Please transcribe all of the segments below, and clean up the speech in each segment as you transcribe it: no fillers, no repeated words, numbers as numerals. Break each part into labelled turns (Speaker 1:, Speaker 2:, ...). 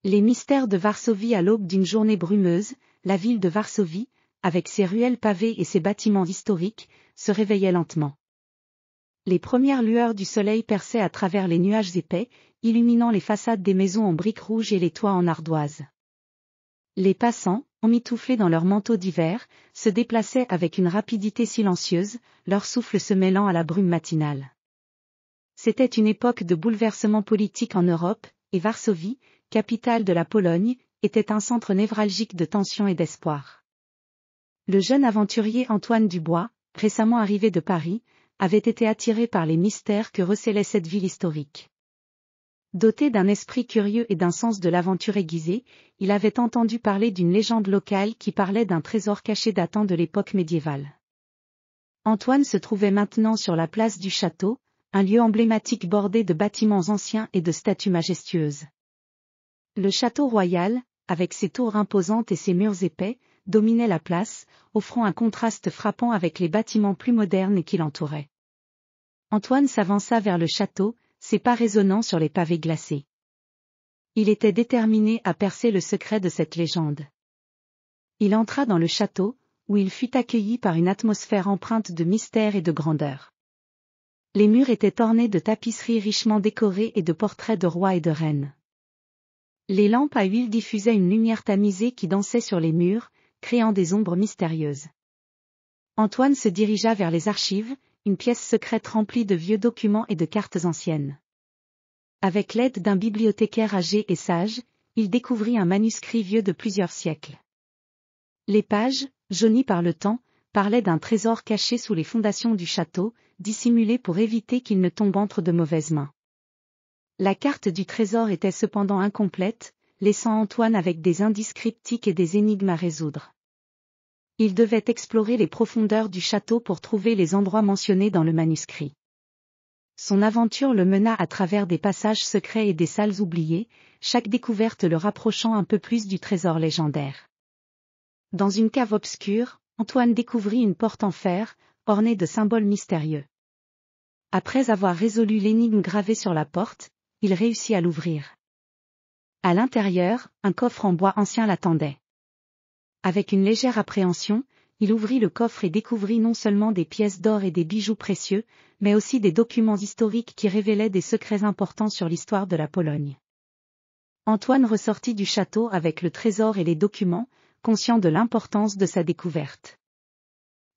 Speaker 1: Les mystères de Varsovie. À l'aube d'une journée brumeuse, la ville de Varsovie, avec ses ruelles pavées et ses bâtiments historiques, se réveillait lentement. Les premières lueurs du soleil perçaient à travers les nuages épais, illuminant les façades des maisons en briques rouges et les toits en ardoise. Les passants, emmitouflés dans leurs manteaux d'hiver, se déplaçaient avec une rapidité silencieuse, leur souffle se mêlant à la brume matinale. C'était une époque de bouleversement politique en Europe, et Varsovie, capitale de la Pologne, était un centre névralgique de tension et d'espoir. Le jeune aventurier Antoine Dubois, récemment arrivé de Paris, avait été attiré par les mystères que recelait cette ville historique. Doté d'un esprit curieux et d'un sens de l'aventure aiguisé, il avait entendu parler d'une légende locale qui parlait d'un trésor caché datant de l'époque médiévale. Antoine se trouvait maintenant sur la place du château, un lieu emblématique bordé de bâtiments anciens et de statues majestueuses. Le château royal, avec ses tours imposantes et ses murs épais, dominait la place, offrant un contraste frappant avec les bâtiments plus modernes qui l'entouraient. Antoine s'avança vers le château, ses pas résonnant sur les pavés glacés. Il était déterminé à percer le secret de cette légende. Il entra dans le château, où il fut accueilli par une atmosphère empreinte de mystère et de grandeur. Les murs étaient ornés de tapisseries richement décorées et de portraits de rois et de reines. Les lampes à huile diffusaient une lumière tamisée qui dansait sur les murs, créant des ombres mystérieuses. Antoine se dirigea vers les archives, une pièce secrète remplie de vieux documents et de cartes anciennes. Avec l'aide d'un bibliothécaire âgé et sage, il découvrit un manuscrit vieux de plusieurs siècles. Les pages, jaunies par le temps, parlaient d'un trésor caché sous les fondations du château, dissimulé pour éviter qu'il ne tombe entre de mauvaises mains. La carte du trésor était cependant incomplète, laissant Antoine avec des indices cryptiques et des énigmes à résoudre. Il devait explorer les profondeurs du château pour trouver les endroits mentionnés dans le manuscrit. Son aventure le mena à travers des passages secrets et des salles oubliées, chaque découverte le rapprochant un peu plus du trésor légendaire. Dans une cave obscure, Antoine découvrit une porte en fer, ornée de symboles mystérieux. Après avoir résolu l'énigme gravée sur la porte, il réussit à l'ouvrir. À l'intérieur, un coffre en bois ancien l'attendait. Avec une légère appréhension, il ouvrit le coffre et découvrit non seulement des pièces d'or et des bijoux précieux, mais aussi des documents historiques qui révélaient des secrets importants sur l'histoire de la Pologne. Antoine ressortit du château avec le trésor et les documents, conscient de l'importance de sa découverte.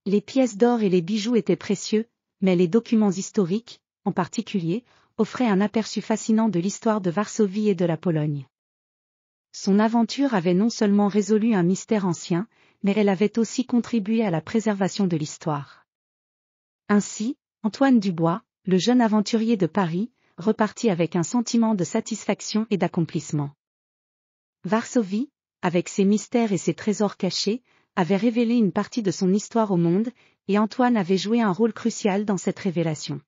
Speaker 1: Les pièces d'or et les bijoux étaient précieux, mais les documents historiques, en particulier, offraient un aperçu fascinant de l'histoire de Varsovie et de la Pologne. Son aventure avait non seulement résolu un mystère ancien, mais elle avait aussi contribué à la préservation de l'histoire. Ainsi, Antoine Dubois, le jeune aventurier de Paris, repartit avec un sentiment de satisfaction et d'accomplissement. Varsovie, avec ses mystères et ses trésors cachés, avait révélé une partie de son histoire au monde, et Antoine avait joué un rôle crucial dans cette révélation.